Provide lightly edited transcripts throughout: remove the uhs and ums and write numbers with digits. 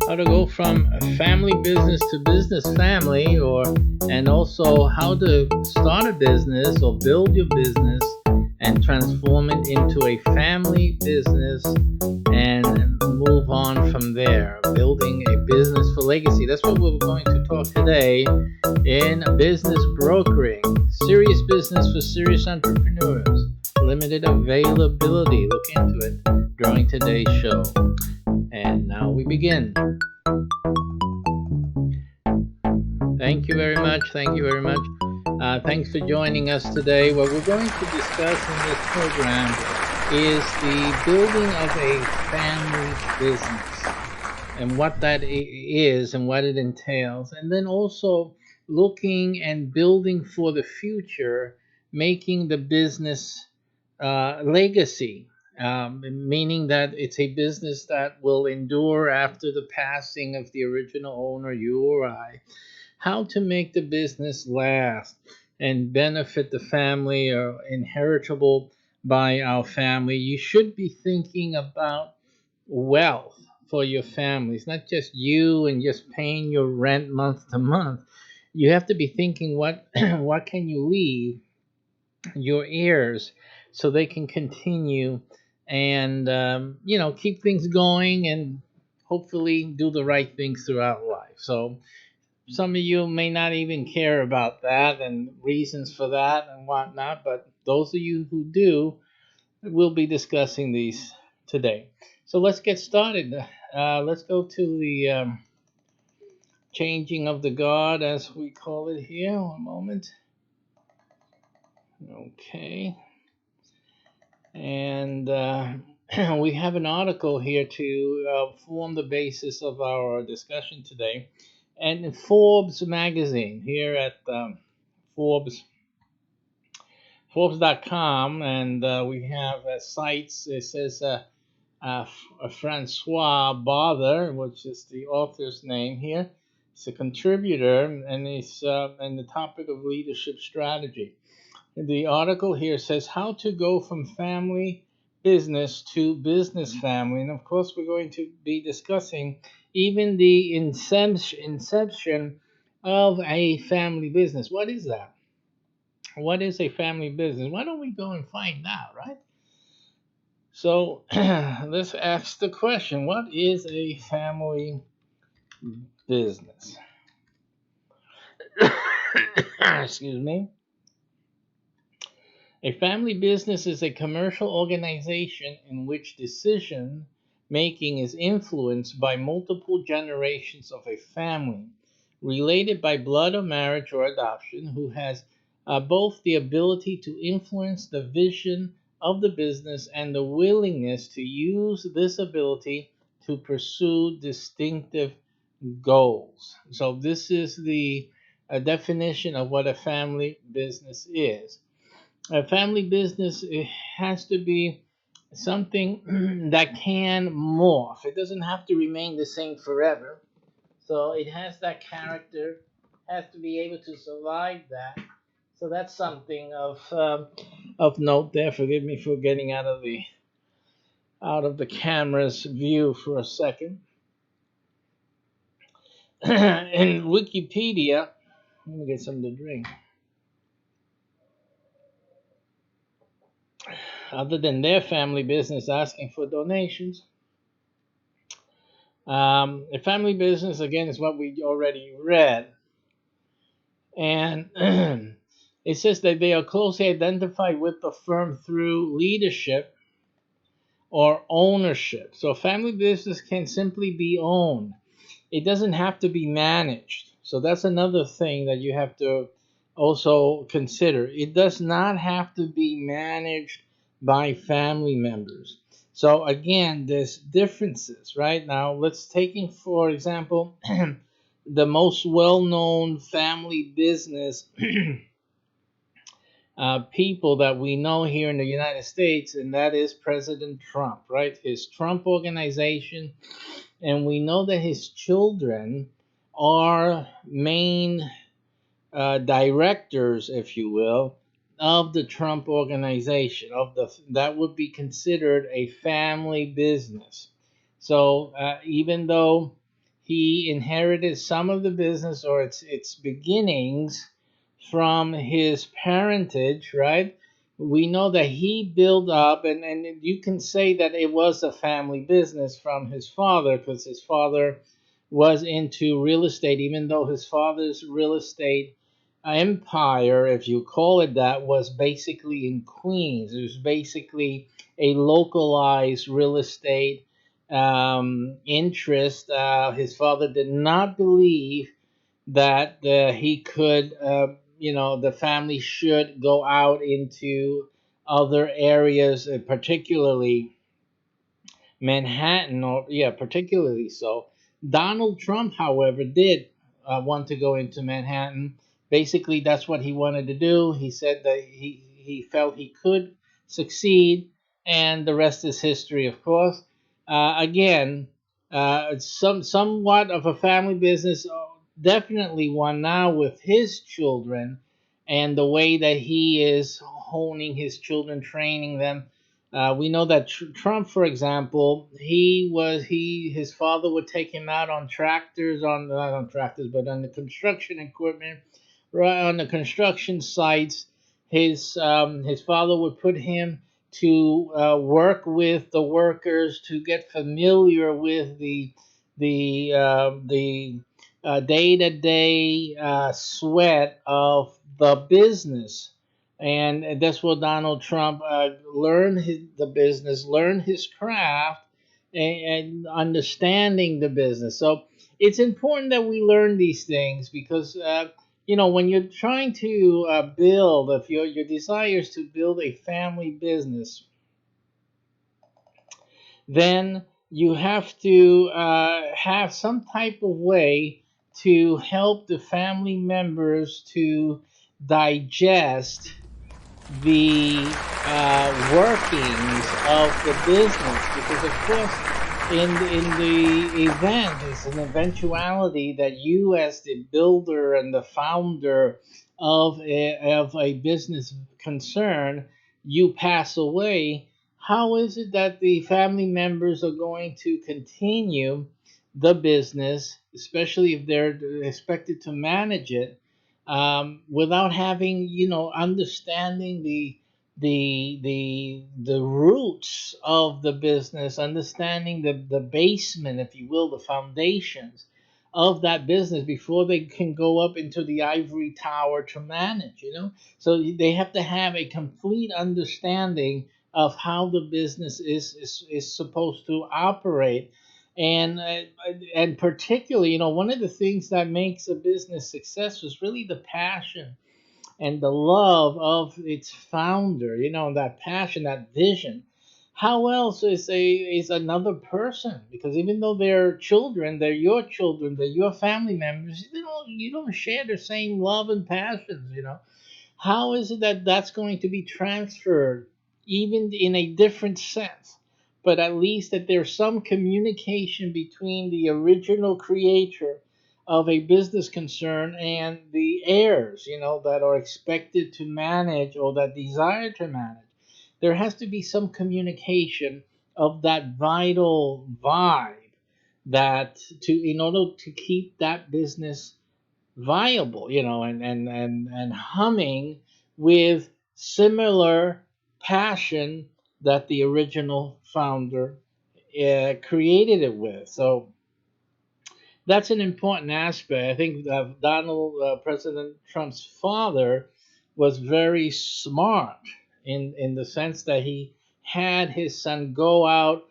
How to go from a family business to business family, or and also how to start a business or build your business and transform it into a family business and move on from there, building a business for legacy. That's what we're going to talk today in business brokering. Serious business for serious entrepreneurs. Limited availability. Look into it during today's show. And now we begin. Thank you very much. Thank you very much. Thanks for joining us today. What we're going to discuss in this program is the building of a family business and what that is and what it entails. And then also looking and building for the future, making the business legacy, meaning that it's a business that will endure after the passing of the original owner, you or I. How to make the business last and benefit the family or inheritable by our family. You should be thinking about wealth for your family. It's not just you and just paying your rent month to month. You have to be thinking what can you leave your heirs so they can continue and keep things going and hopefully do the right things throughout life. So some of you may not even care about that and reasons for that and whatnot, but those of you who do, we'll be discussing these today. So let's get started. Let's go to the changing of the guard, as we call it here. One moment. Okay. And we have an article here to form the basis of our discussion today. And in Forbes magazine here at Forbes, Forbes.com, and we have sites. It says Francois Bother, which is the author's name here. He's a contributor, and he's in the topic of leadership strategy. The article here says how to go from family business to business family. And of course, we're going to be discussing even the inception of a family business. What is that? What is a family business? Why don't we go and find out, right? So let's ask the question, what is a family business? Excuse me. A family business is a commercial organization in which decision making is influenced by multiple generations of a family, related by blood or marriage or adoption, who has both the ability to influence the vision of the business and the willingness to use this ability to pursue distinctive goals. So, this is the definition of what a family business is. A family business, it has to be something that can morph. It doesn't have to remain the same forever. So it has that character, has to be able to survive that. So that's something of note there. Forgive me for getting out of the camera's view for a second. In Wikipedia, let me get something to drink. Other than their family business asking for donations. A family business, again, is what we already read. And it says that they are closely identified with the firm through leadership or ownership. So a family business can simply be owned. It doesn't have to be managed. So that's another thing that you have to also consider. It does not have to be managed by family members. So again, there's differences, right? Now let's taking for example the most well-known family business people that we know here in the United States, and that is President Trump, right? His Trump organization, and we know that his children are main directors, if you will, of the Trump organization. Of the that would be considered a family business. So even though he inherited some of the business or its beginnings from his parentage, right? We know that he built up, and you can say that it was a family business from his father because his father was into real estate, even though his father's real estate empire, if you call it that, was basically in Queens. It was basically a localized real estate interest. His father did not believe that he could, the family should go out into other areas, particularly Manhattan, or yeah, particularly so. Donald Trump, however, did want to go into Manhattan. Basically, that's what he wanted to do. He said that he felt he could succeed, and the rest is history, of course. Again, somewhat of a family business, definitely one now with his children, and the way that he is honing his children, training them. We know that Trump, for example, his father would take him out on tractors, on not on tractors, but on the construction equipment, right on the construction sites. His father would put him to work with the workers to get familiar with the day-to-day sweat of the business, and that's what Donald Trump learned the business, learned his craft, and understanding the business. So it's important that we learn these things because when you're trying to build, if your desire is to build a family business, then you have to have some type of way to help the family members to digest the workings of the business, because of course in the event, it's an eventuality that you as the builder and the founder of a business concern, you pass away. How is it that the family members are going to continue the business, especially if they're expected to manage it, without having, understanding the roots of the business, understanding the basement, if you will, the foundations of that business before they can go up into the ivory tower to manage, so they have to have a complete understanding of how the business is supposed to operate. And particularly, one of the things that makes a business successful is really the passion and the love of its founder, that passion, that vision. How else is another person? Because even though they're children, they're your family members, you don't share the same love and passions, how is it that that's going to be transferred, even in a different sense? But at least that there's some communication between the original creator of a business concern and the heirs, that are expected to manage or that desire to manage. There has to be some communication of that vital vibe that to in order to keep that business viable, and humming with similar passion that the original founder created it with. So that's an important aspect. I think that President Trump's father, was very smart in the sense that he had his son go out,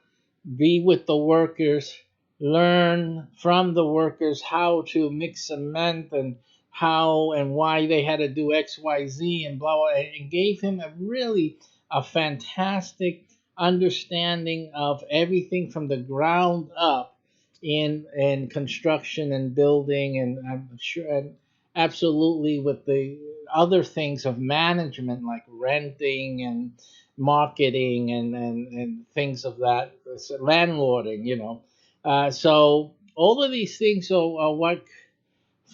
be with the workers, learn from the workers how to mix cement and how and why they had to do X, Y, Z, and blah, blah, and gave him a really a fantastic understanding of everything from the ground up in construction and building, and I'm sure, and absolutely with the other things of management like renting and marketing and things of that, landlording, so all of these things are what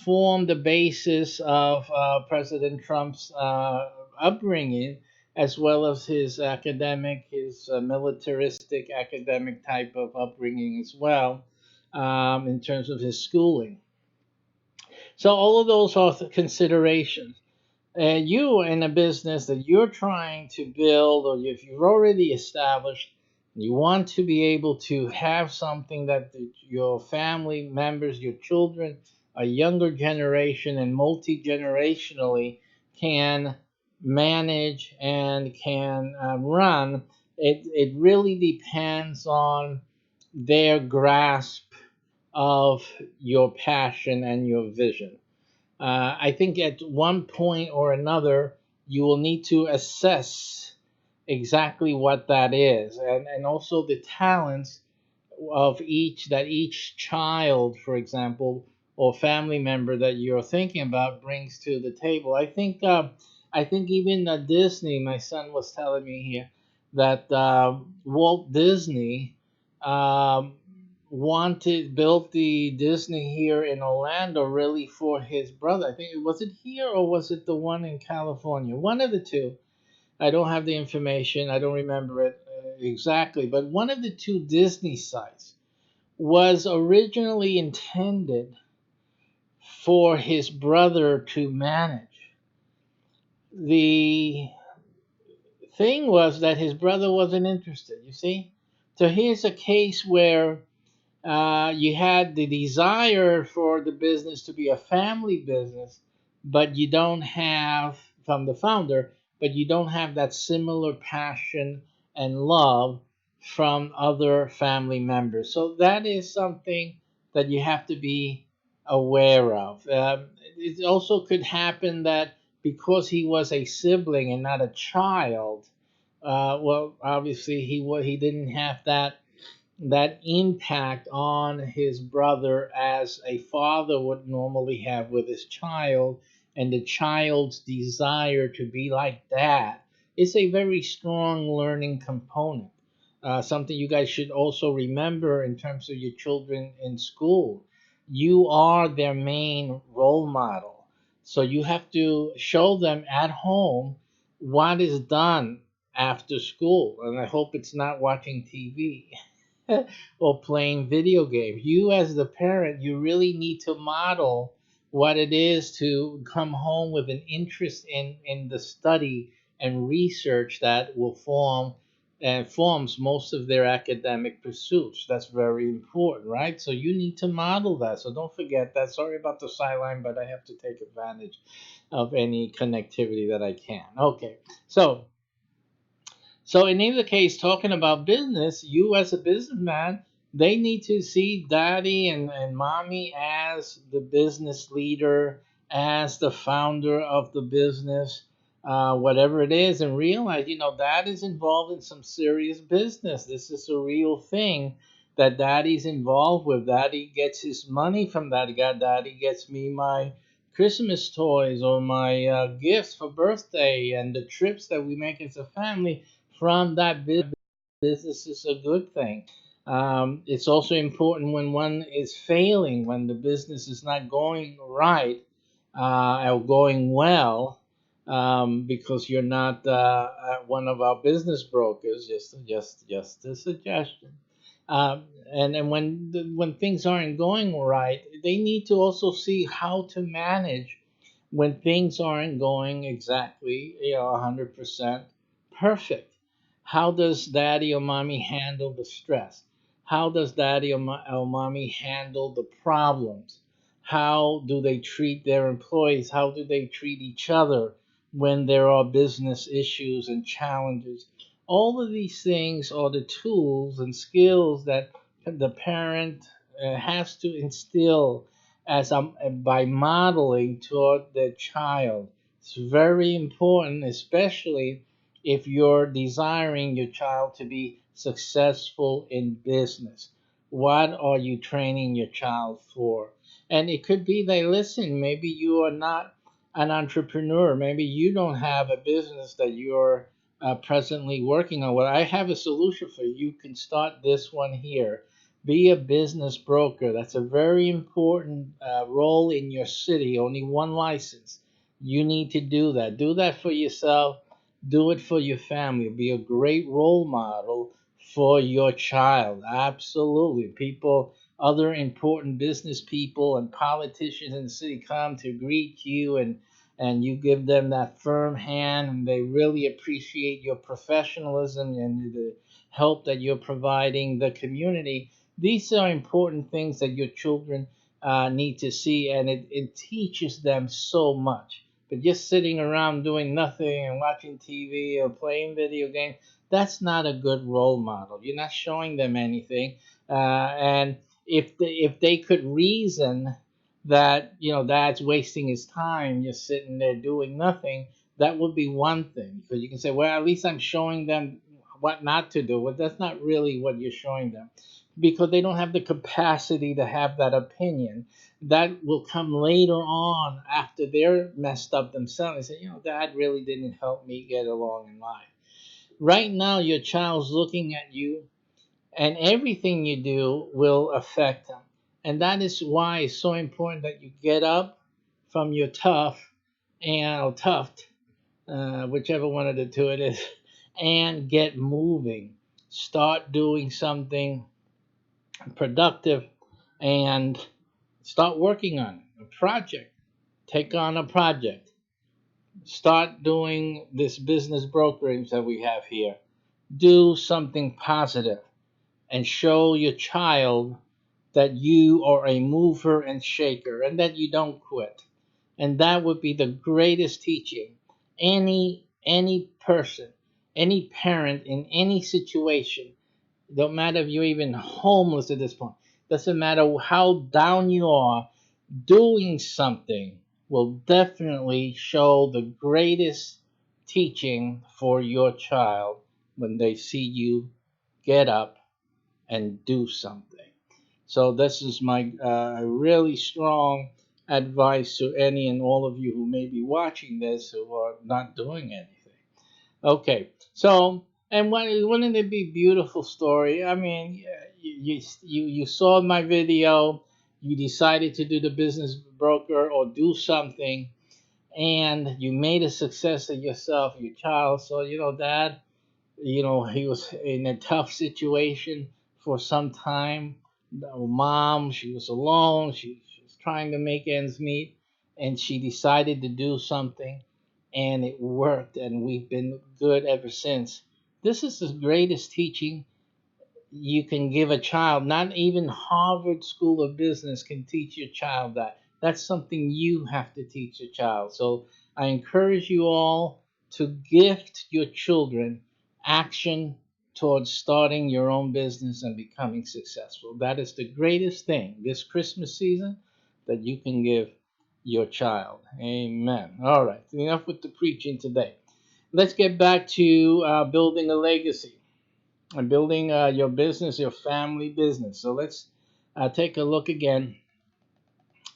form the basis of President Trump's upbringing, as well as his academic, his militaristic academic type of upbringing as well, in terms of his schooling. So all of those are considerations. And you in a business that you're trying to build, or if you've already established, you want to be able to have something that your family members, your children, a younger generation, and multi generationally can manage and can run. It really depends on their grasp of your passion and your vision. I think at one point or another, you will need to assess exactly what that is, and also the talents of each child, for example, or family member that you're thinking about brings to the table. I think even Disney. My son was telling me here that Walt Disney um, wanted built the Disney here in Orlando really for his brother. I think was it here or was it the one in California? One of the two. I don't have the information. I don't remember it exactly, but one of the two Disney sites was originally intended for his brother to manage. The thing was that his brother wasn't interested, you see? So here's a case where you had the desire for the business to be a family business, but you don't have, from the founder, but you don't have that similar passion and love from other family members. So that is something that you have to be aware of. It also could happen that because he was a sibling and not a child, well, obviously he didn't have that impact on his brother as a father would normally have with his child, and the child's desire to be like that is a very strong learning component. Something you guys should also remember in terms of your children in school. You are their main role model. So you have to show them at home what is done after school. And I hope it's not watching TV or playing video games. You, as the parent, you really need to model what it is to come home with an interest in the study and research that will form and forms most of their academic pursuits. That's very important, right? So you need to model that. So don't forget that. Sorry about the sideline, but I have to take advantage of any connectivity that I can. Okay, so in either case, talking about business, you as a businessman, they need to see daddy and mommy as the business leader, as the founder of the business, whatever it is, and realize, dad is involved in some serious business. This is a real thing that daddy's involved with. Daddy gets his money from that guy. Daddy gets me my Christmas toys or my gifts for birthday and the trips that we make as a family from that business is a good thing. It's also important when one is failing, when the business is not going right or going well, because you're not one of our business brokers. Just a suggestion. And when things aren't going right, they need to also see how to manage when things aren't going exactly 100% perfect. How does daddy or mommy handle the stress? How does daddy or mommy handle the problems? How do they treat their employees? How do they treat each other when there are business issues and challenges? All of these things are the tools and skills that the parent has to instill by modeling toward their child. It's very important, especially if you're desiring your child to be successful in business. What are you training your child for? And it could be they listen, maybe you are not an entrepreneur, maybe you don't have a business that you're presently working on. Well, I have a solution for you. You can start this one here. Be a business broker. That's a very important role in your city. Only one license. You need to do that. Do that for yourself. Do it for your family. Be a great role model for your child. Absolutely. People, other important business people and politicians in the city come to greet you, and you give them that firm hand, and they really appreciate your professionalism and the help that you're providing the community. These are important things that your children need to see, and it teaches them so much. But just sitting around doing nothing and watching TV or playing video games, that's not a good role model. You're not showing them anything. And if they could reason that dad's wasting his time just sitting there doing nothing, that would be one thing, because you can say, well, at least I'm showing them what not to do. But that's not really what you're showing them, because they don't have the capacity to have that opinion. That will come later on after they're messed up themselves. They say, dad really didn't help me get along in life. Right now, your child's looking at you, and everything you do will affect them. And that is why it's so important that you get up from your tuft, whichever one of the two it is, and get moving. Start doing something productive, and start working on a project. Take on a project. Start doing this business brokerage that we have here. Do something positive and show your child that you are a mover and shaker and that you don't quit. And that would be the greatest teaching any person, any parent in any situation. Don't matter if you're even homeless at this point. Doesn't matter how down you are, doing something will definitely show the greatest teaching for your child when they see you get up and do something. So this is my really strong advice to any and all of you who may be watching this who are not doing anything. Okay, so and wouldn't it be a beautiful story? I mean, yeah, you saw my video, you decided to do the business broker or do something, and you made a success of yourself, your child. So dad, he was in a tough situation for some time. Mom, she was alone. She was trying to make ends meet, and she decided to do something, and it worked, and we've been good ever since. This is the greatest teaching you can give a child. Not even Harvard School of Business can teach your child that. That's something you have to teach your child. So I encourage you all to gift your children action towards starting your own business and becoming successful. That is the greatest thing this Christmas season that you can give your child. Amen. All right, enough with the preaching today. Let's get back to building a legacy and building your business, your family business. So let's take a look again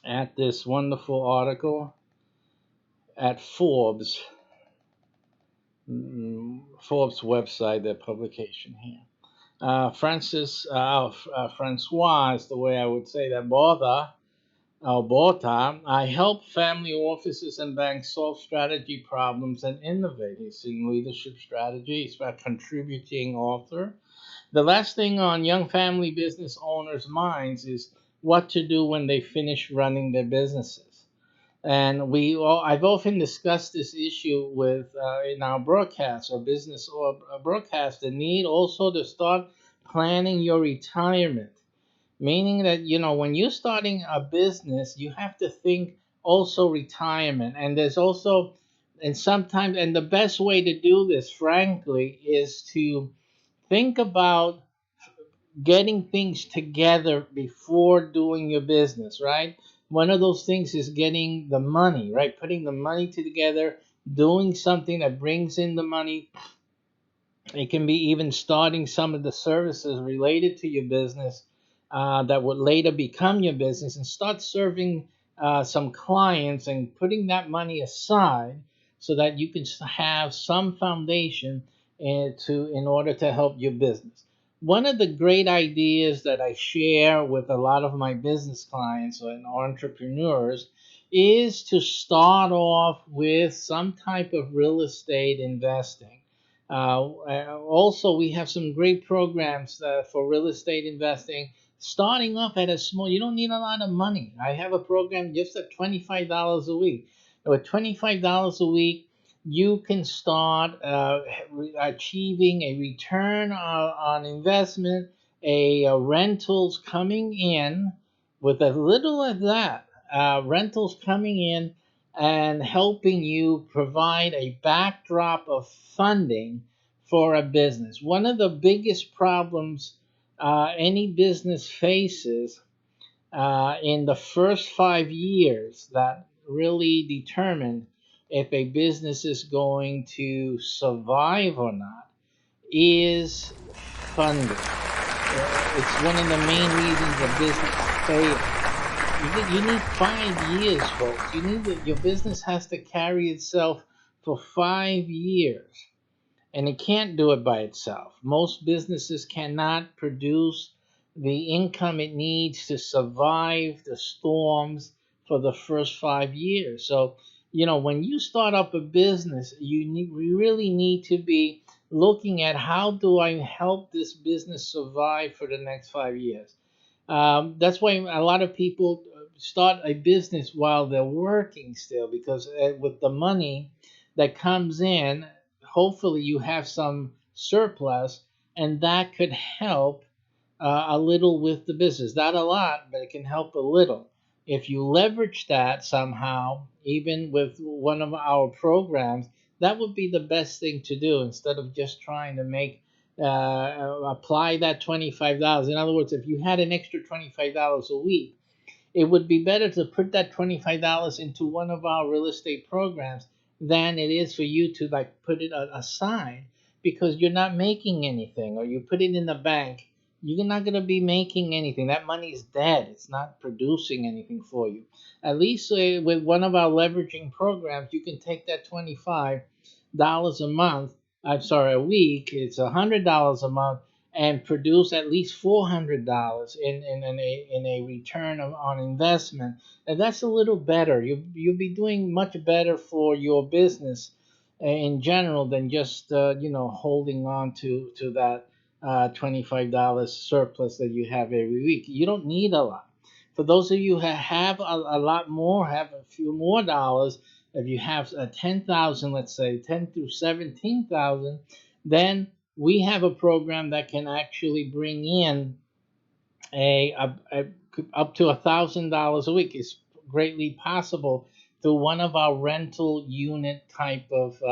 at this wonderful article at Forbes website, their publication here. Francois is the way I would say that. Alberta, I help family offices and banks solve strategy problems and innovate. He's in leadership strategy. He's a contributing author. The last thing on young family business owners' minds is what to do when they finish running their businesses. And I've often discussed this issue with in our broadcast or business or broadcast, the need also to start planning your retirement. Meaning that, when you're starting a business, you have to think also retirement. And there's also, and sometimes, and the best way to do this, frankly, is to think about getting things together before doing your business, right? One of those things is getting the money, right? Putting the money together, doing something that brings in the money, It can be even starting some of the services related to your business that would later become your business, and start serving some clients and putting that money aside so that you can have some foundation in order to help your business. One of the great ideas that I share with a lot of my business clients and entrepreneurs is to start off with some type of real estate investing. Also, we have some great programs for real estate investing. Starting off at a small, you don't need a lot of money. I have a program just at $25 a week. With $25 a week, you can start achieving a return on investment, rentals coming in with as little as that. Rentals coming in and helping you provide a backdrop of funding for a business. One of the biggest problems any business faces in the first 5 years that really determine if a business is going to survive or not is funding. It's one of the main reasons a business fails. You need 5 years, folks. Your business has to carry itself for 5 years, and it can't do it by itself. Most businesses cannot produce the income it needs to survive the storms for the first 5 years. So, when you start up a business, you really need to be looking at how do I help this business survive for the next 5 years. That's why a lot of people start a business while they're working still, because with the money that comes in, hopefully you have some surplus, and that could help a little with the business. Not a lot, but it can help a little. If you leverage that somehow, even with one of our programs, that would be the best thing to do instead of just trying to make apply that $25. In other words, if you had an extra $25 a week, it would be better to put that $25 into one of our real estate programs than it is for you to like put it aside, because you're not making anything, or you put it in the bank, you're not going to be making anything. That money is dead. It's not producing anything for you. At least with one of our leveraging programs, you can take that $25 a month, I'm sorry, a week, it's $100 a month, and produce at least $400 in a return on investment. And that's a little better. You'll be doing much better for your business in general than just holding on to that $25 surplus that you have every week. You don't need a lot. For those of you who have a lot more, have a few more dollars, if you have 10,000, let's say 10 through 17,000, then we have a program that can actually bring in a up to $1,000 a week. Is greatly possible through one of our rental unit type of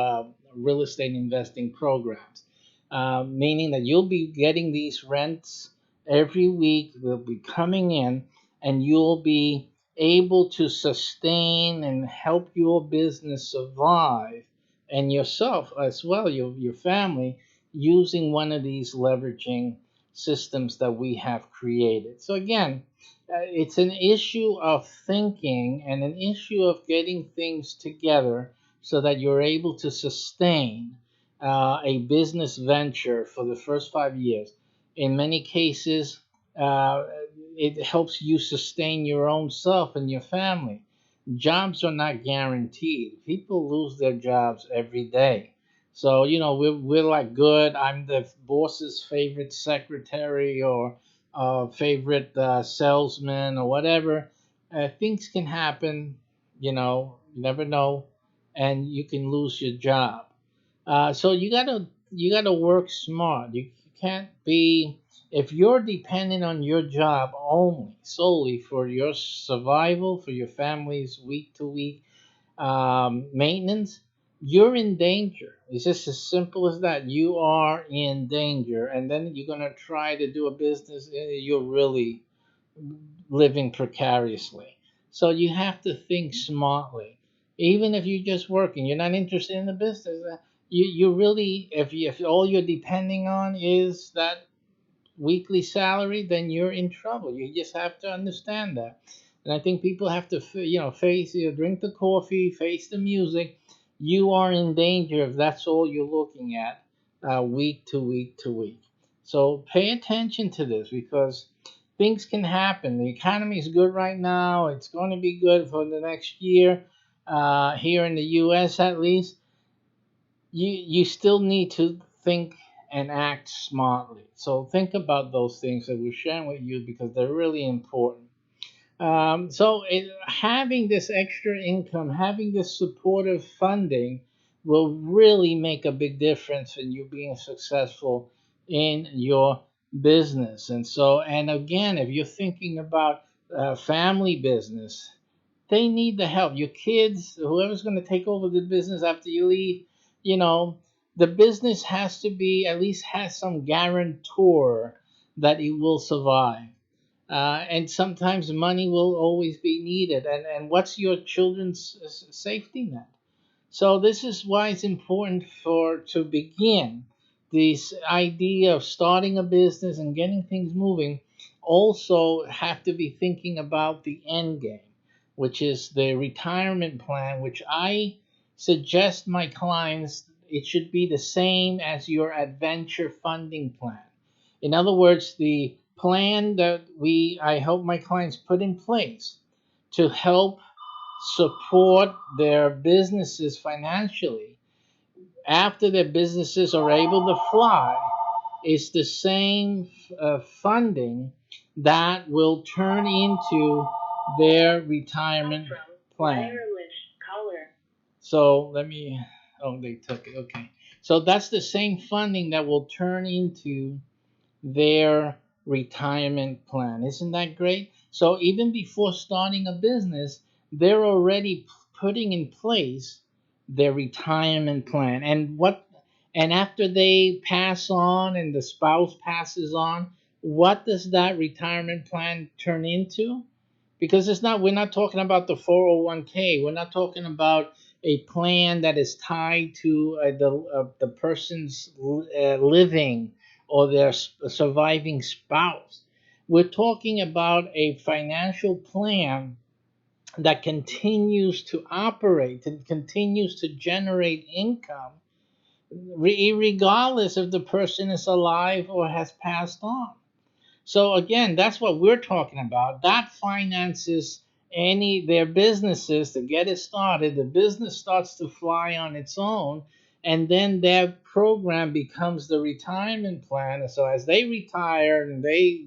real estate investing programs, meaning that you'll be getting these rents every week. Will be coming in, and you'll be able to sustain and help your business survive, and yourself as well, your family, using one of these leveraging systems that we have created. So again, it's an issue of thinking and an issue of getting things together so that you're able to sustain a business venture for the first 5 years. In many cases, uh, it helps you sustain your own self and your family. Jobs are not guaranteed. People lose their jobs every day. So, we're like good. I'm the boss's favorite secretary, or favorite salesman, or whatever. Things can happen, you never know, and you can lose your job. So you gotta work smart. You can't be, if you're dependent on your job only solely for your survival, for your family's week to week maintenance, you're in danger. It's just as simple as that. You are in danger, and then you're gonna try to do a business. You're really living precariously. So you have to think smartly. Even if you're just working, you're not interested in the business. you really, if all you're depending on is that weekly salary, then you're in trouble. You just have to understand that. And I think people have to, face, drink the coffee, face the music. You are in danger if that's all you're looking at, week to week to week. So pay attention to this because things can happen. The economy is good right now. It's going to be good for the next year, here in the U.S. at least. You still need to think and act smartly. So think about those things that we're sharing with you because they're really important. Having this extra income, having this supportive funding will really make a big difference in you being successful in your business. And again, if you're thinking about family business, they need the help. Your kids, whoever's going to take over the business after you leave, you know, the business has to be at least has some guarantor that it will survive. And sometimes money will always be needed. And what's your children's safety net? So this is why it's important for to begin this idea of starting a business and getting things moving. Also have to be thinking about the end game, which is the retirement plan, which I suggest my clients it should be the same as your adventure funding plan. In other words, the plan that we I help my clients put in place to help support their businesses financially after their businesses are able to fly is the same funding that will turn into their retirement plan. So let me, oh, they took it. Okay. So that's the same funding that will turn into their retirement plan. Isn't that great? So even before starting a business, they're already putting in place their retirement plan. And after they pass on and the spouse passes on, what does that retirement plan turn into? Because we're not talking about the 401k. We're not talking about a plan that is tied to the person's living or their surviving spouse. We're talking about a financial plan that continues to operate and continues to generate income regardless if the person is alive or has passed on. So again, that's what we're talking about. That finances any their businesses to get it started. The business starts to fly on its own, and then their program becomes the retirement plan. And so as they retire and they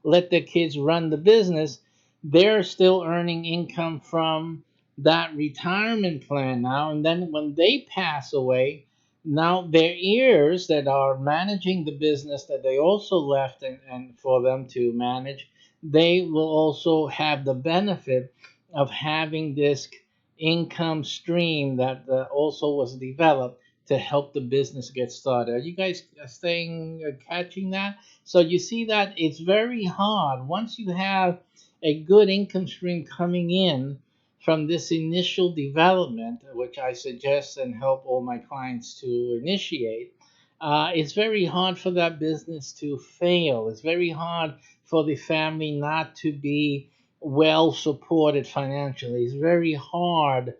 let their kids run the business, they're still earning income from that retirement plan now. And then when they pass away, now their heirs that are managing the business that they also left and for them to manage, they will also have the benefit of having this income stream that also was developed to help the business get started. Are you guys staying catching that? So you see that it's very hard once you have a good income stream coming in from this initial development, which I suggest and help all my clients to initiate. It's very hard for that business to fail. It's very hard for the family not to be well supported financially. It's very hard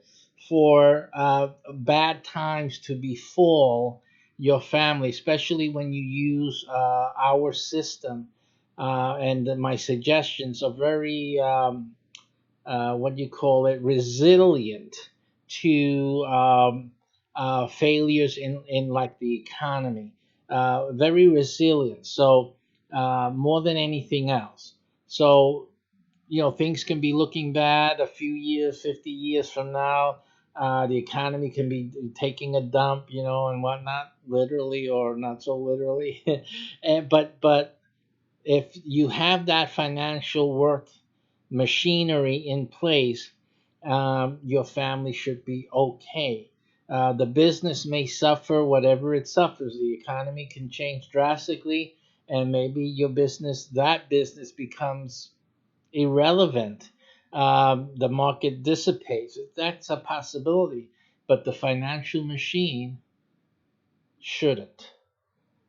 for bad times to befall your family, especially when you use our system. And my suggestions are very, what do you call it, resilient to failures in like the economy. Very resilient. So more than anything else. So things can be looking bad a few years, 50 years from now. The economy can be taking a dump, and whatnot, literally or not so literally. But if you have that financial work machinery in place, your family should be okay. The business may suffer whatever it suffers. The economy can change drastically, and maybe that business becomes irrelevant. The market dissipates. That's a possibility. But the financial machine shouldn't.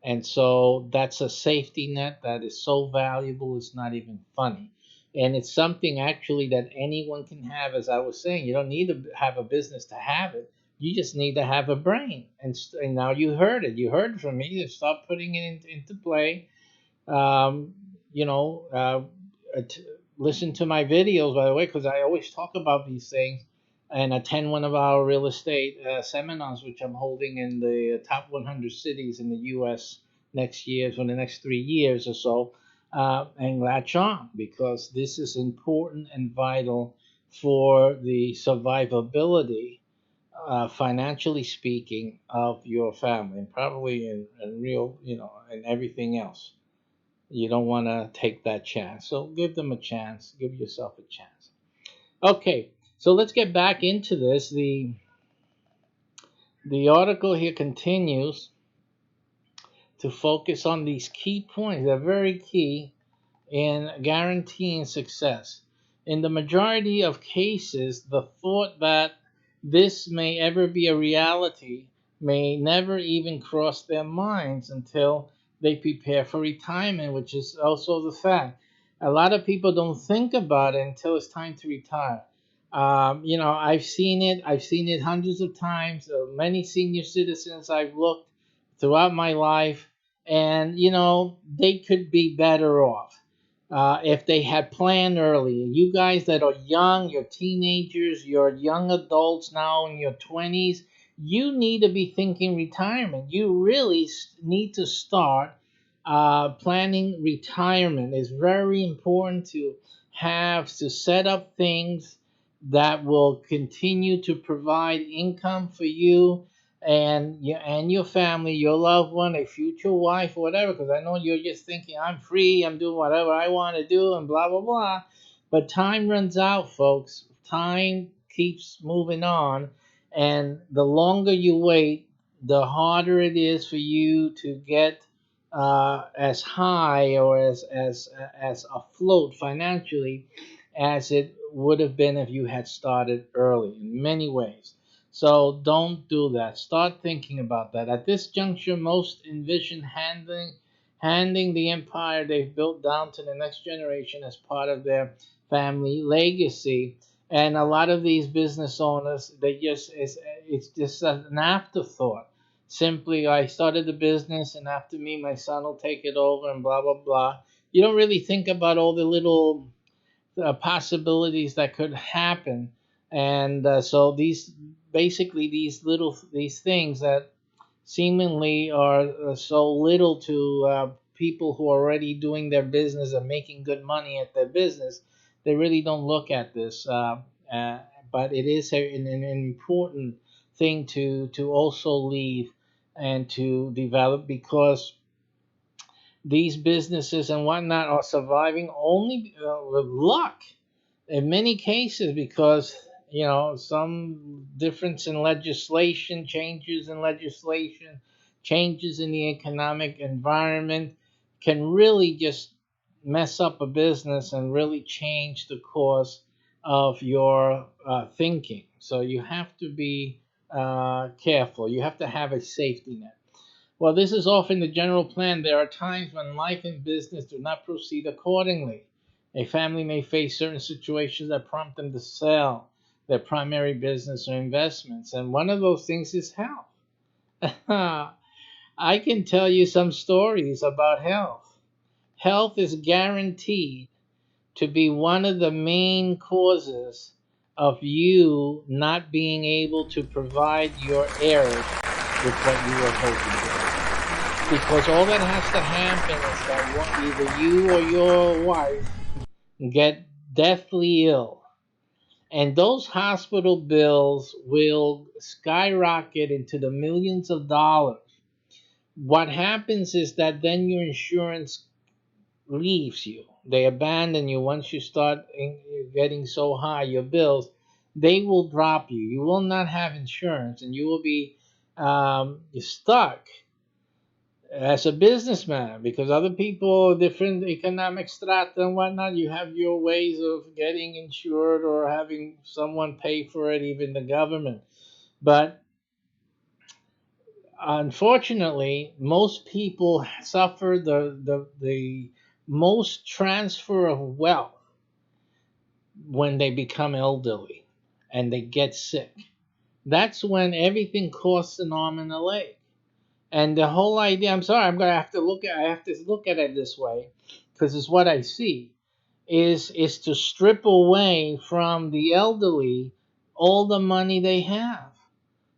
And so that's a safety net that is so valuable, it's not even funny. And it's something actually that anyone can have. As I was saying, you don't need to have a business to have it. You just need to have a brain. And now you heard it. You heard from me. You start putting it into play. um, you know, listen to my videos, by the way, because I always talk about these things and attend one of our real estate seminars, which I'm holding in the top 100 cities in the U.S. next year, for the next 3 years or so, and latch on because this is important and vital for the survivability, financially speaking, of your family, and probably in real, and everything else. You don't want to take that chance. So give them a chance. Give yourself a chance. Okay, so let's get back into this. The article here continues to focus on these key points. They're very key in guaranteeing success. In the majority of cases, the thought that this may ever be a reality may never even cross their minds until they prepare for retirement, which is also the fact. A lot of people don't think about it until it's time to retire. I've seen it. I've seen it hundreds of times. Many senior citizens I've looked throughout my life, and they could be better off if they had planned early. You guys that are young, you're teenagers, you're young adults now in your 20s, you need to be thinking retirement. You really need to start planning retirement. It's very important to set up things that will continue to provide income for you and your family, your loved one, a future wife, whatever. Because I know you're just thinking, I'm free, I'm doing whatever I want to do, and blah blah blah. But time runs out, folks. Time keeps moving on, and the longer you wait, the harder it is for you to get as high or as afloat financially as it would have been if you had started early in many ways. So don't do that. Start thinking about that. At this juncture, most envision handing the empire they've built down to the next generation as part of their family legacy. And a lot of these business owners, it's just an afterthought. Simply, I started the business, and after me, my son will take it over, and blah blah blah. You don't really think about all the little possibilities that could happen. And so these things that seemingly are so little to people who are already doing their business and making good money at their business, they really don't look at this. Uh, but it is an important thing to also leave and to develop, because these businesses and whatnot are surviving only with luck in many cases, because some difference in legislation, changes in the economic environment can really just mess up a business and really change the course of your thinking. So you have to be careful. You have to have a safety net. While this is often the general plan, there are times when life and business do not proceed accordingly. A family may face certain situations that prompt them to sell their primary business or investments, and one of those things is health. I can tell you some stories about health. Health is guaranteed to be one of the main causes of you not being able to provide your heirs with what you were hoping for. Because all that has to happen is that either you or your wife get deathly ill, and those hospital bills will skyrocket into the millions of dollars. What happens is that then your insurance leaves you. They abandon you once you start getting so high, your bills, they will drop you. You will not have insurance, and you will be stuck as a businessman, because other people, different economic strata and whatnot, you have your ways of getting insured or having someone pay for it, even the government. But unfortunately, most people suffer the most transfer of wealth when they become elderly and they get sick. That's when everything costs an arm and a leg. And the whole idea, I'm sorry, I'm gonna have to look at I have to look at it this way, because it's what I see, is to strip away from the elderly all the money they have.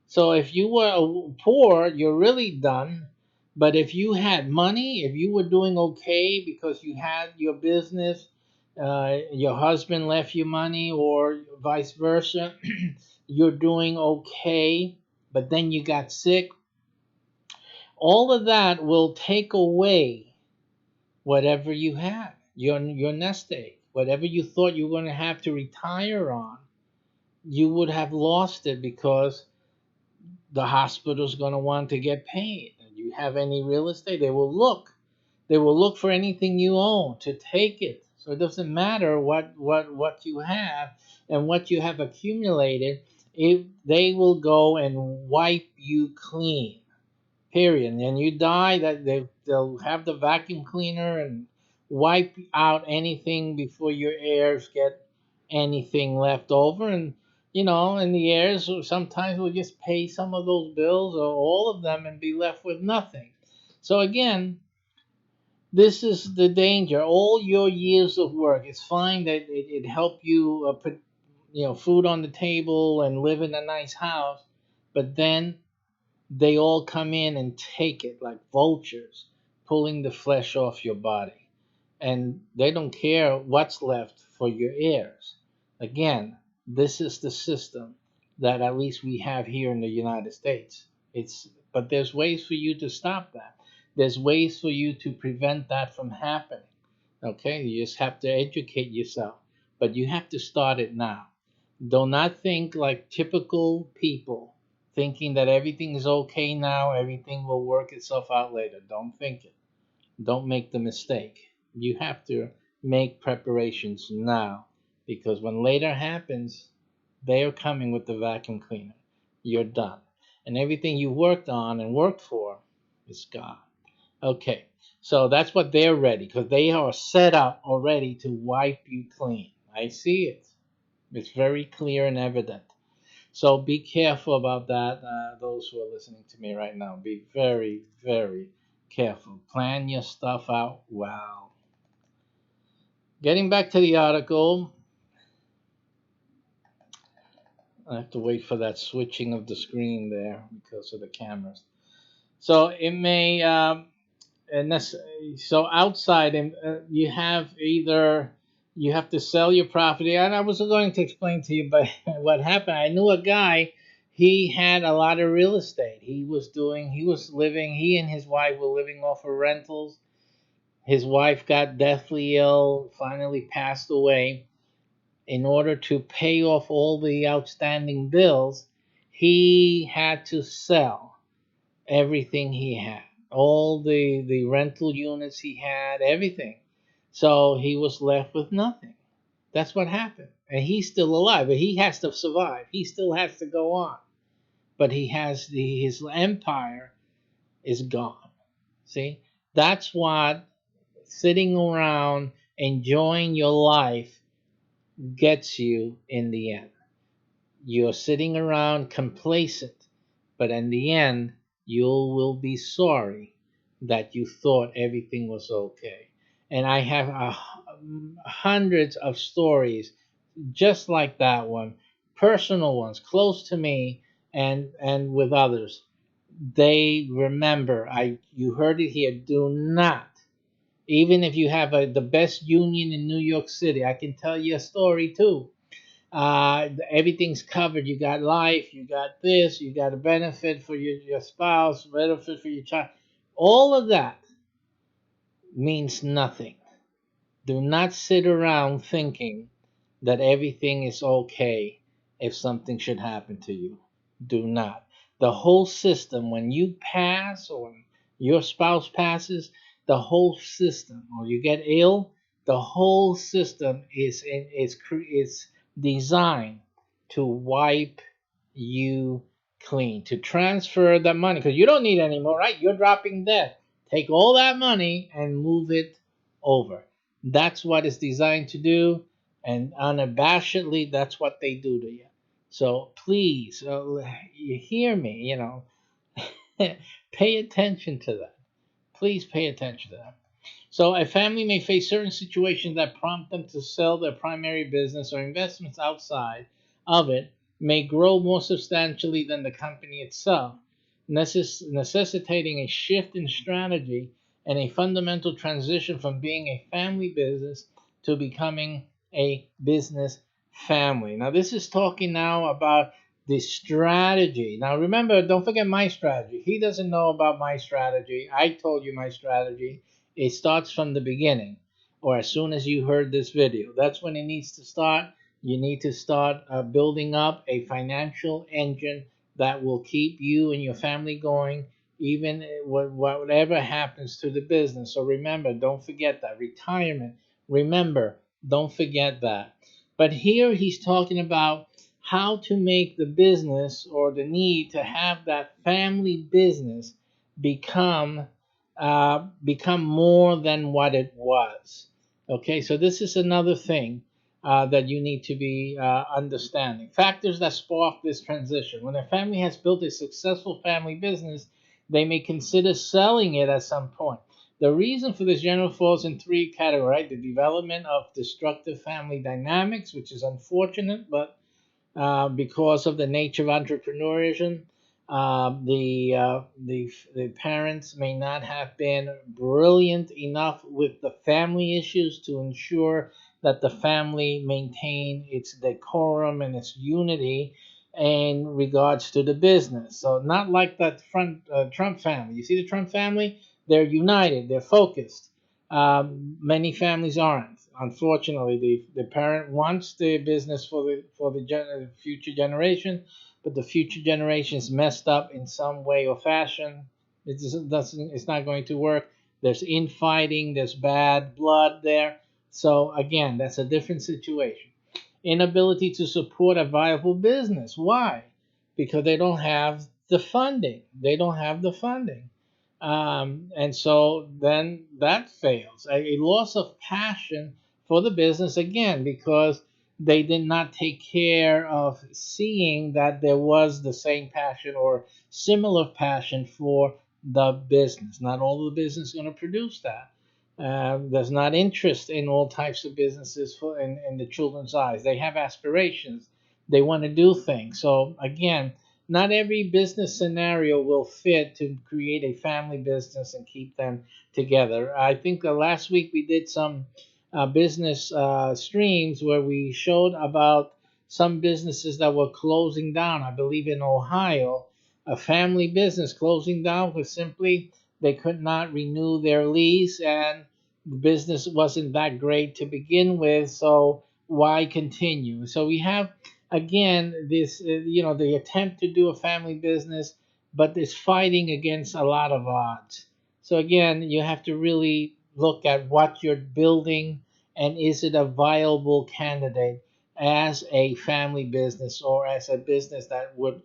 So if you were poor, you're really done. But if you had money, if you were doing okay because you had your business, your husband left you money, or vice versa, you're doing okay. But then you got sick. All of that will take away whatever you had, your nest egg, whatever you thought you were going to have to retire on. You would have lost it because the hospital's going to want to get paid. And you have any real estate, they will look for anything you own to take it. So it doesn't matter what you have and what you have accumulated. They will go and wipe you clean, period. And you die, that they'll have the vacuum cleaner and wipe out anything before your heirs get anything left over. And and the heirs sometimes will just pay some of those bills or all of them and be left with nothing. So again, this is the danger. All your years of work, it's fine that it helped you put food on the table and live in a nice house, but then they all come in and take it like vultures, pulling the flesh off your body. And they don't care what's left for your heirs. Again, this is the system that at least we have here in the United States. But there's ways for you to stop that. There's ways for you to prevent that from happening. Okay, you just have to educate yourself, but you have to start it now. Do not think like typical people, thinking that everything is okay now, everything will work itself out later. Don't think it. Don't make the mistake. You have to make preparations now, because when later happens, they are coming with the vacuum cleaner. You're done. And everything you worked on and worked for is gone. Okay, so that's what they're ready, because they are set up already to wipe you clean. I see it. It's very clear and evident. So be careful about that. Those who are listening to me right now, be very, very careful. Plan your stuff out well. Getting back to the article, I have to wait for that switching of the screen there because of the cameras. So it may and that's so outside, and you have either you have to sell your property. And I was going to explain to you, but what happened, I knew a guy. He had a lot of real estate. He was living, he and his wife were living off of rentals. His wife got deathly ill, finally passed away. In order to pay off all the outstanding bills, he had to sell everything he had, all the rental units he had, everything. So he was left with nothing. That's what happened. And he's still alive, but he has to survive. He still has to go on. But his empire is gone. See? That's what sitting around enjoying your life gets you in the end. You're sitting around complacent, but in the end, you will be sorry that you thought everything was okay. And I have hundreds of stories just like that one, personal ones, close to me and with others. They remember. You heard it here. Do not, even if you have the best union in New York City, I can tell you a story too. Everything's covered. You got life, you got this, you got a benefit for your spouse, benefit for your child. All of that means nothing. Do not sit around thinking that everything is okay if something should happen to you. Do not. The whole system, when you pass or when your spouse passes, the whole system, or you get ill, the whole system is designed to wipe you clean, to transfer that money, because you don't need any more, right? You're dropping debt. Take all that money and move it over. That's what it's designed to do, and unabashedly, that's what they do to you. So please, you hear me, pay attention to that. Please pay attention to that. So, a family may face certain situations that prompt them to sell their primary business, or investments outside of it may grow more substantially than the company itself, necessitating a shift in strategy and a fundamental transition from being a family business to becoming a business family. Now, this is talking now about the strategy. Now, remember, don't forget my strategy. He doesn't know about my strategy. I told you my strategy. It starts from the beginning, or as soon as you heard this video. That's when it needs to start. You need to start building up a financial engine that will keep you and your family going, even whatever happens to the business. So remember, don't forget that. Retirement, remember, don't forget that. But here he's talking about how to make the business, or the need to have that family business, become become more than what it was. Okay, so this is another thing that you need to be understanding. Factors that spark this transition. When a family has built a successful family business, they may consider selling it at some point. The reason for this generally falls in three categories, right? The development of destructive family dynamics, which is unfortunate, but because of the nature of entrepreneurship. The parents may not have been brilliant enough with the family issues to ensure that the family maintain its decorum and its unity in regards to the business. So not like that front Trump family. You see the Trump family? They're united. They're focused. Many families aren't. Unfortunately, the parent wants the business for the future generation, but the future generation is messed up in some way or fashion. It just doesn't. It's not going to work. There's infighting. There's bad blood there. So again, that's a different situation. Inability to support a viable business. Why? Because they don't have the funding. They don't have the funding. And so then that fails. A loss of passion for the business, again, because they did not take care of seeing that there was the same passion or similar passion for the business. Not all of the business is going to produce that. There's not interest in all types of businesses in the children's eyes. They have aspirations. They want to do things. So again, not every business scenario will fit to create a family business and keep them together. I think last week we did some business streams where we showed about some businesses that were closing down. I believe in Ohio, a family business closing down because simply they could not renew their lease, and the business wasn't that great to begin with. So why continue? So we have again this the attempt to do a family business, but it's fighting against a lot of odds. So again, you have to really look at what you're building, and is it a viable candidate as a family business, or as a business that would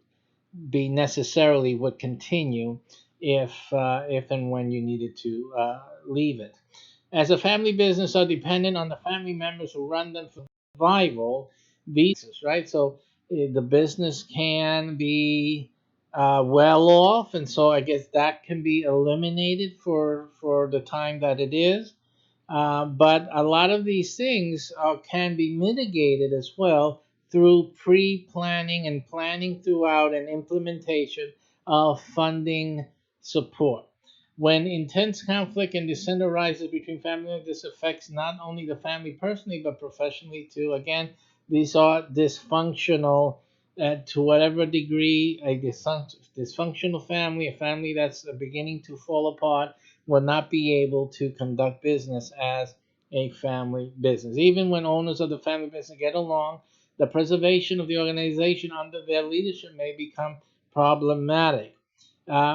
be necessarily would continue if and when you needed to leave it. As a family business are dependent on the family members who run them for survival, these right. So the business can be well off, and so I guess that can be eliminated for the time that it is. But a lot of these things can be mitigated as well through pre-planning and planning throughout, and implementation of funding support. When intense conflict and dissent arises between family, this affects not only the family personally but professionally too. Again, these are dysfunctional to whatever degree. A dysfunctional family, a family that's beginning to fall apart, will not be able to conduct business as a family business. Even when owners of the family business get along, the preservation of the organization under their leadership may become problematic.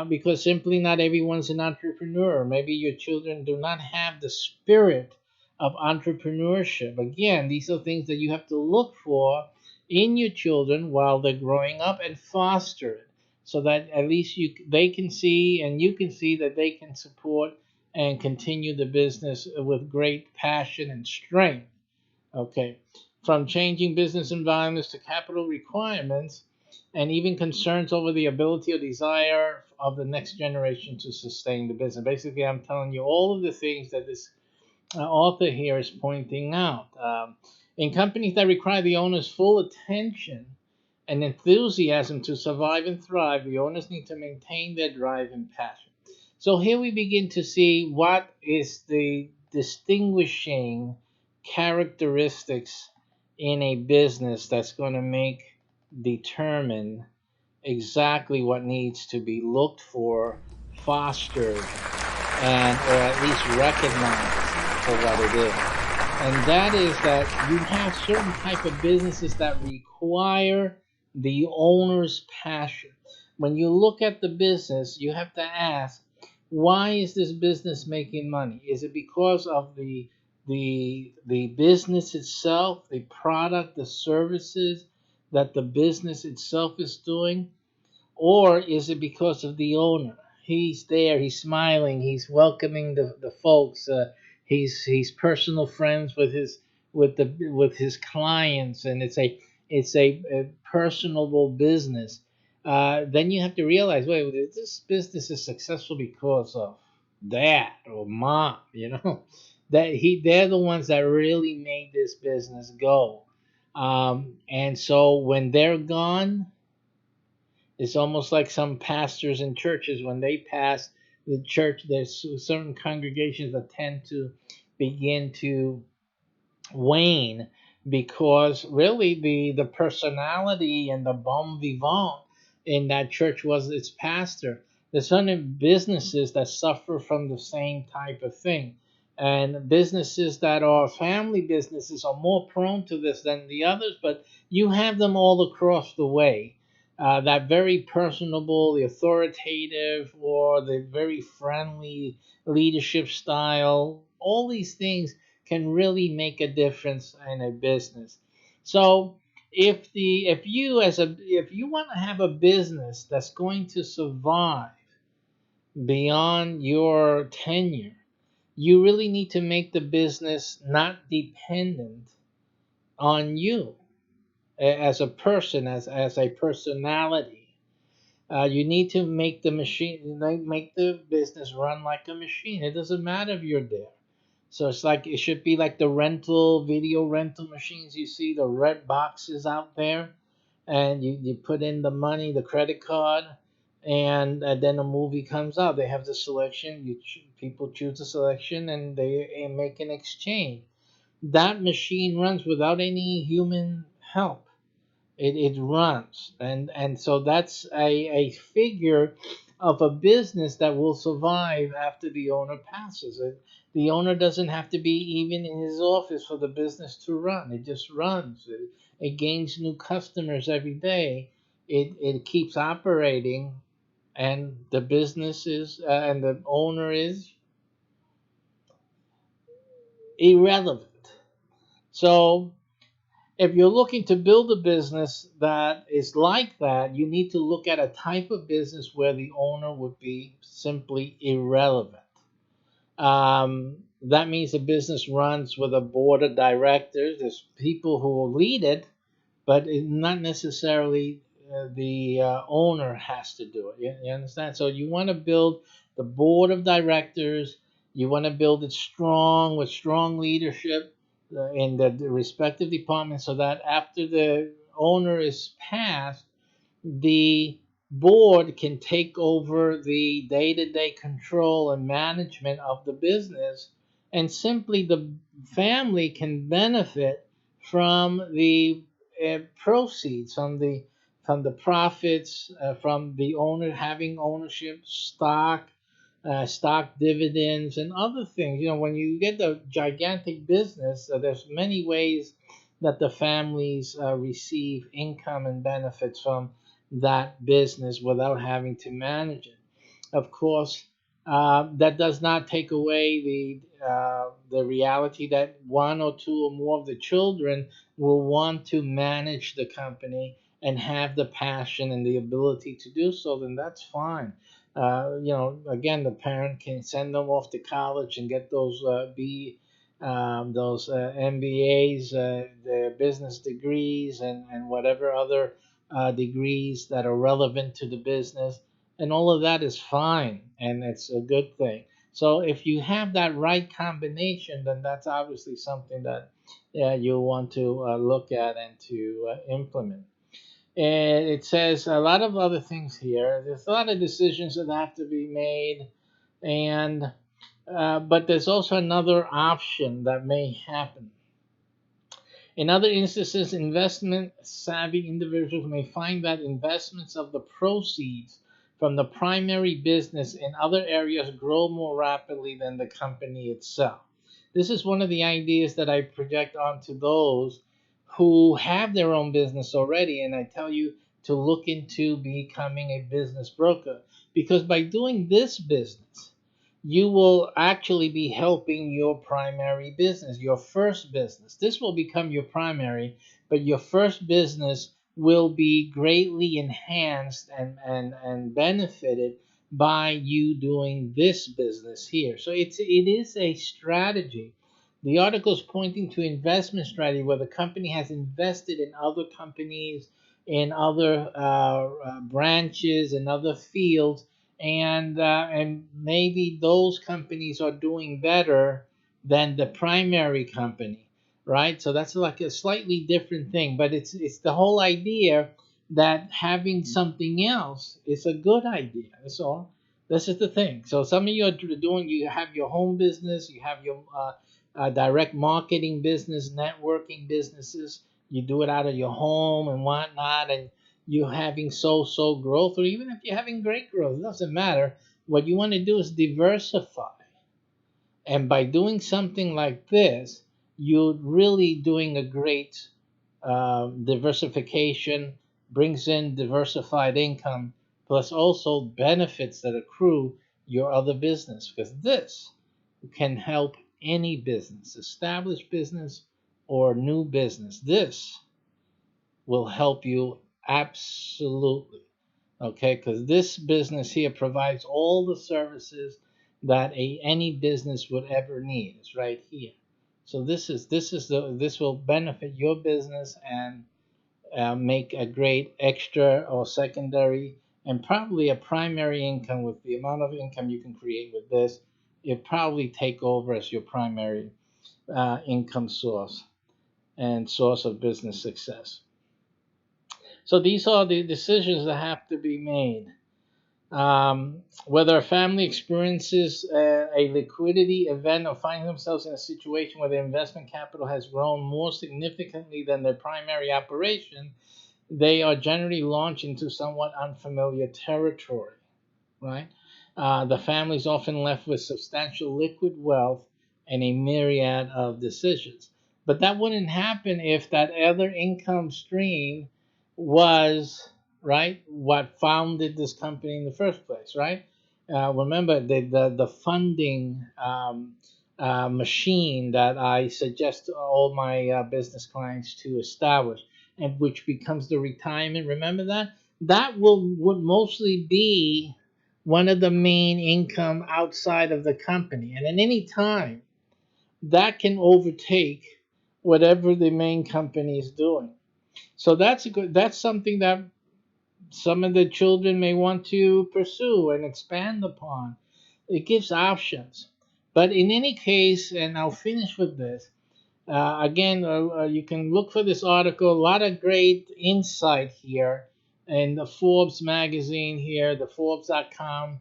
Because simply not everyone's an entrepreneur. Maybe your children do not have the spirit of entrepreneurship. Again, these are things that you have to look for in your children while they're growing up, and foster it. so that at least they can see and you can see that they can support and continue the business with great passion and strength. Okay, from changing business environments to capital requirements, and even concerns over the ability or desire of the next generation to sustain the business. Basically, I'm telling you all of the things that this author here is pointing out. In companies that require the owner's full attention and enthusiasm to survive and thrive, the owners need to maintain their drive and passion. So here we begin to see what is the distinguishing characteristics in a business that's going to make determine exactly what needs to be looked for, fostered, and or at least recognized for what it is. And that is that you have certain type of businesses that require the owner's passion. When you look at the business, you have to ask, why is this business making money? Is it because of the business itself, the product, the services that the business itself is doing? Or is it because of the owner? He's there, he's smiling, he's welcoming the folks. He's personal friends with his clients, and it's a personable business. Then you have to realize, wait, this business is successful because of dad or mom. They're the ones that really made this business go. And so when they're gone, it's almost like some pastors in churches when they pass the church. There's certain congregations that tend to begin to wane because really the personality and the bon vivant in that church was its pastor. There's certain businesses that suffer from the same type of thing. And businesses that are family businesses are more prone to this than the others, but you have them all across the way. That very personable, the authoritative, or the very friendly leadership style, all these things can really make a difference in a business. So if you want to have a business that's going to survive beyond your tenure, you really need to make the business not dependent on you as a person, as a personality. You need to make the machine, make the business run like a machine. It doesn't matter if you're there. So it's like it should be like the video rental machines you see, the red boxes out there, and you put in the money, the credit card, and then a movie comes out. They have the selection. People choose the selection, and they make an exchange. That machine runs without any human help. It runs, and so that's a figure of a business that will survive after the owner passes. The owner doesn't have to be even in his office for the business to run. It just runs. It gains new customers every day. It keeps operating, and the business is and the owner is irrelevant. So if you're looking to build a business that is like that, you need to look at a type of business where the owner would be simply irrelevant. That means the business runs with a board of directors. There's people who will lead it, but not necessarily the owner has to do it. You understand? So you want to build the board of directors. You want to build it strong with strong leadership in the respective departments, so that after the owner is passed, the board can take over the day-to-day control and management of the business, and simply the family can benefit from the proceeds, from the profits, from the owner having ownership stock, stock dividends, and other things. When you get the gigantic business, there's many ways that the families receive income and benefits from that business without having to manage it. Of course, that does not take away the reality that one or two or more of the children will want to manage the company and have the passion and the ability to do so, then that's fine. Again, the parent can send them off to college and get those those MBAs, their business degrees, and whatever other degrees that are relevant to the business, and all of that is fine, and it's a good thing. So if you have that right combination, then that's obviously something that you want to look at and to implement. And it says a lot of other things here. There's a lot of decisions that have to be made, and but there's also another option that may happen. In other instances, investment savvy individuals may find that investments of the proceeds from the primary business in other areas grow more rapidly than the company itself. This is one of the ideas that I project onto those who have their own business already, and I tell you to look into becoming a business broker, because by doing this business, you will actually be helping your primary business, your first business. This will become your primary, but your first business will be greatly enhanced and benefited by you doing this business here. So it is a strategy. The article is pointing to investment strategy where the company has invested in other companies, in other branches, in other fields, and maybe those companies are doing better than the primary company, right? So that's like a slightly different thing, but it's the whole idea that having something else is a good idea. That's all. This is the thing. So some of you are doing. You have your home business. You have your direct marketing business, networking businesses. You do it out of your home and whatnot, and you're having so growth, or even if you're having great growth, it doesn't matter. What you want to do is diversify. And by doing something like this, you're really doing a great diversification, brings in diversified income, plus also benefits that accrue your other business, because this can help any business, established business or new business. This will help you absolutely. Okay, because this business here provides all the services that any business would ever need. It's right here. So this will benefit your business and make a great extra or secondary and probably a primary income. With the amount of income you can create with this, it probably take over as your primary income source and source of business success. So these are the decisions that have to be made. Whether a family experiences a liquidity event or finds themselves in a situation where their investment capital has grown more significantly than their primary operation, they are generally launched into somewhat unfamiliar territory, right? The family is often left with substantial liquid wealth and a myriad of decisions. But that wouldn't happen if that other income stream was, right, what founded this company in the first place, right? Remember the funding machine that I suggest to all my business clients to establish, and which becomes the retirement. Remember that would mostly be one of the main income outside of the company, and at any time that can overtake whatever the main company is doing. So that's something that some of the children may want to pursue and expand upon. It gives options. But in any case, and I'll finish with this, again, you can look for this article. A lot of great insight here in the Forbes magazine here, the Forbes.com.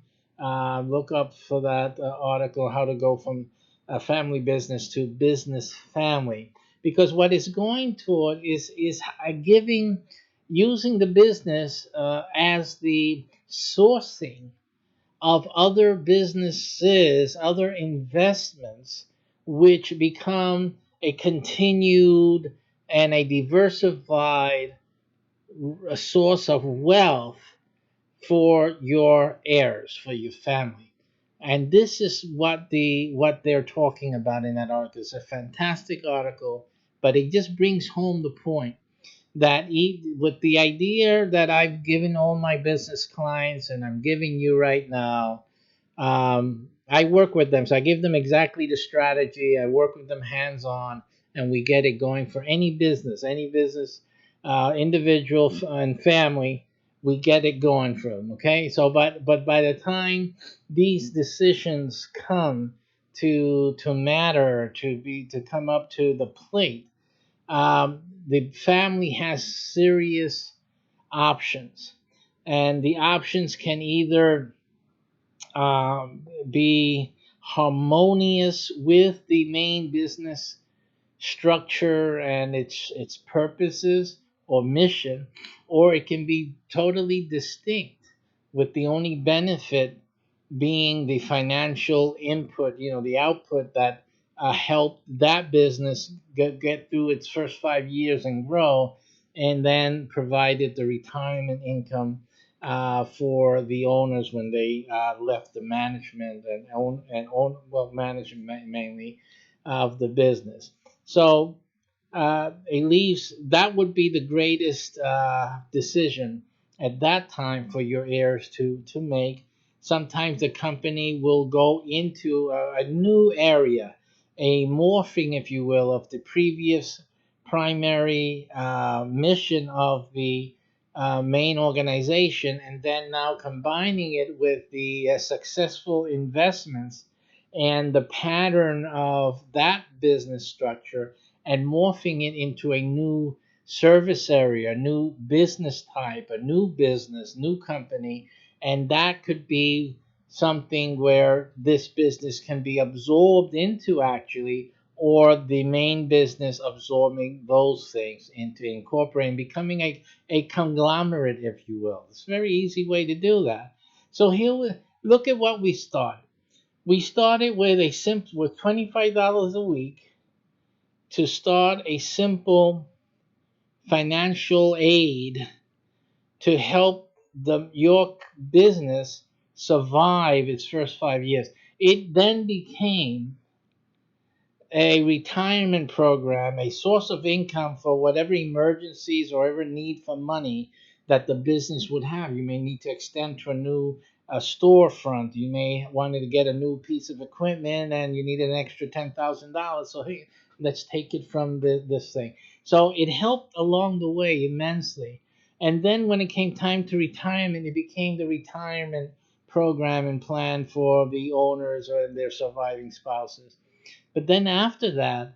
Look up for that article, how to go from a family business to business family. Because what it's going toward is giving, using the business as the sourcing of other businesses, other investments, which become a continued and a diversified source of wealth for your heirs, for your family. And this is what they're talking about in that article. It's a fantastic article, but it just brings home the point that with the idea that I've given all my business clients and I'm giving you right now. I work with them, so I give them exactly the strategy. I work with them hands on, and we get it going for any business, individual and family. We get it going for them. Okay, so but by the time these decisions come to matter to come up to the plate, the family has serious options, and the options can either be harmonious with the main business structure and its purposes or mission, or it can be totally distinct with the only benefit being the financial input, the output that helped that business get through its first 5 years and grow, and then provided the retirement income for the owners when they left the management and own well management mainly of the business. So it leaves that would be the greatest decision at that time for your heirs to make. Sometimes the company will go into a new area, a morphing, if you will, of the previous primary mission of the main organization, and then now combining it with the successful investments and the pattern of that business structure and morphing it into a new service area, a new business type, a new business, new company. And that could be something where this business can be absorbed into actually, or the main business absorbing those things into incorporating, becoming a conglomerate, if you will. It's a very easy way to do that. So here, look at what we started. We started with with $25 a week to start a simple financial aid to help your business survive its first 5 years. It then became a retirement program, a source of income for whatever emergencies or ever need for money that the business would have. You may need to extend to a new storefront. You may wanted to get a new piece of equipment and you need an extra $10,000. So hey, let's take it from this thing. So it helped along the way immensely. And then when it came time to retirement, it became the retirement program and plan for the owners or their surviving spouses. But then after that,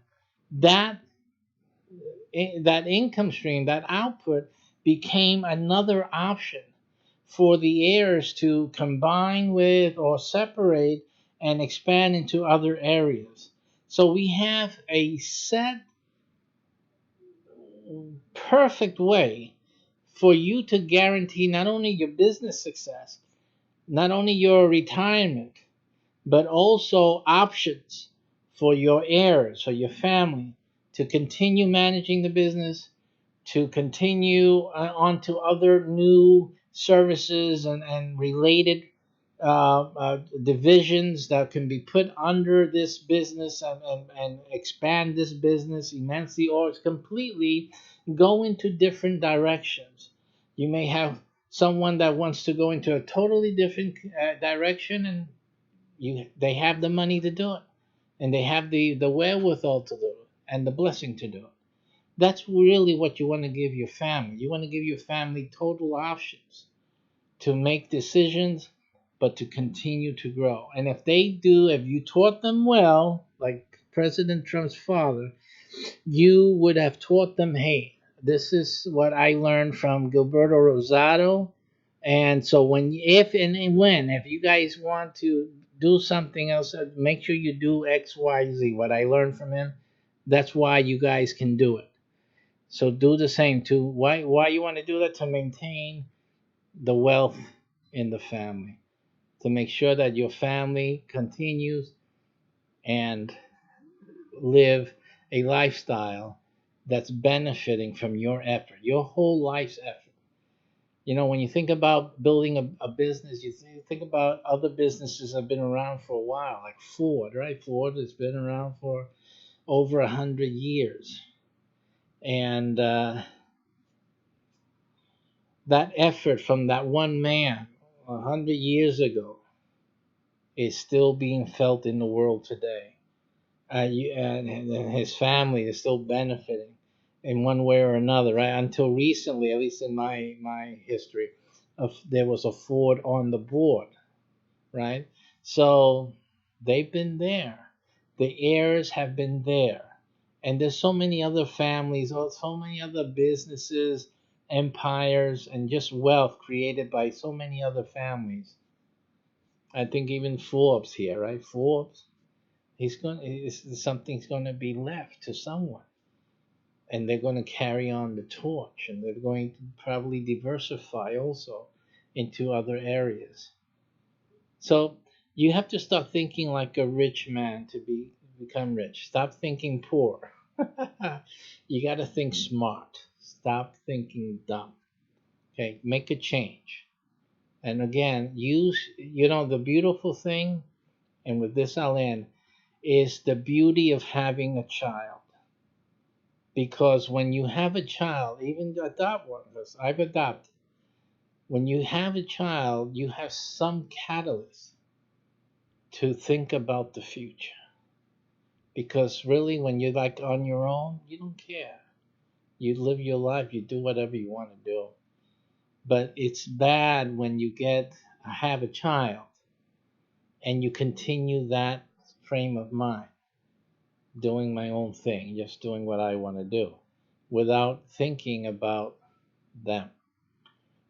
that that income stream, that output became another option for the heirs to combine with or separate and expand into other areas. So we have a set perfect way for you to guarantee not only your business success, not only your retirement, but also options for your heirs or your family to continue managing the business, to continue on to other new services and related divisions that can be put under this business and expand this business immensely, or completely go into different directions. You may have someone that wants to go into a totally different direction, and they have the money to do it, and they have the wherewithal to do it, and the blessing to do it. That's really what you want to give your family. You want to give your family total options to make decisions, but to continue to grow. And if they do, if you taught them well, like President Trump's father, you would have taught them, hey, this is what I learned from Gilberto Rosado. And so if you guys want to do something else, make sure you do X, Y, Z. What I learned from him, that's why you guys can do it. So do the same too. Why you want to do that? To maintain the wealth in the family, to make sure that your family continues and live a lifestyle that's benefiting from your effort, your whole life's effort. When you think about building a business, you think about other businesses that have been around for a while, like Ford, right? Ford has been around for over 100 years. And That effort from that one man 100 years ago is still being felt in the world today. And his family is still benefiting in one way or another, right? Until recently, at least in my history, of there was a Ford on the board, right? So they've been there. The heirs have been there. And there's so many other families, or so many other businesses, empires, and just wealth created by so many other families. I think even Forbes here, right? Forbes, something's going to be left to someone, and they're going to carry on the torch, and they're going to probably diversify also into other areas. So you have to start thinking like a rich man to become rich. Stop thinking poor. You got to think smart. Stop thinking dumb. Okay, make a change. And again, use, the beautiful thing, and with this I'll end, is the beauty of having a child. Because when you have a child, even adopt one, because I've adopted, when you have a child, you have some catalyst to think about the future. Because really, when you're like on your own, you don't care. You live your life, you do whatever you want to do. But it's bad when you have a child and you continue that frame of mind, doing my own thing, just doing what I want to do, without thinking about them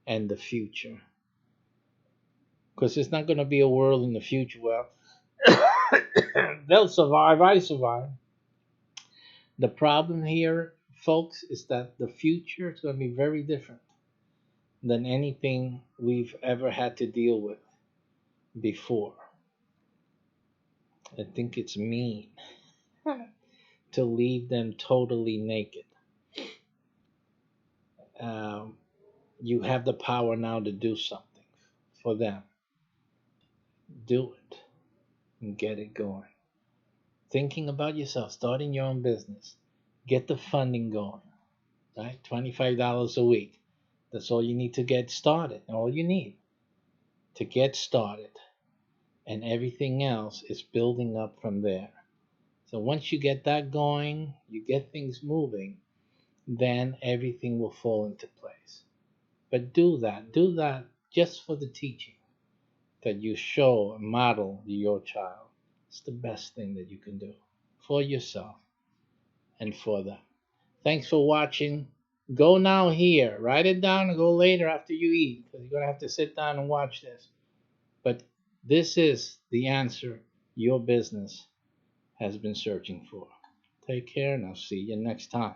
and the future. Because there's not going to be a world in the future where they'll survive, I survive. The problem here, folks, is that the future is going to be very different than anything we've ever had to deal with before. I think it's mean to leave them totally naked. Um, you have the power now to do something for them. Do it and get it going. Thinking about yourself, starting your own business, get the funding going, right? $25 a week. That's all you need to get started. All you need to get started. And everything else is building up from there. So once you get that going, you get things moving, then everything will fall into place. But do that just for the teaching that you show and model to your child. It's the best thing that you can do for yourself and for them. Thanks for watching. Go now here. Write it down and go later after you eat, because you're going to have to sit down and watch this. But this is the answer your business has been searching for. Take care, and I'll see you next time.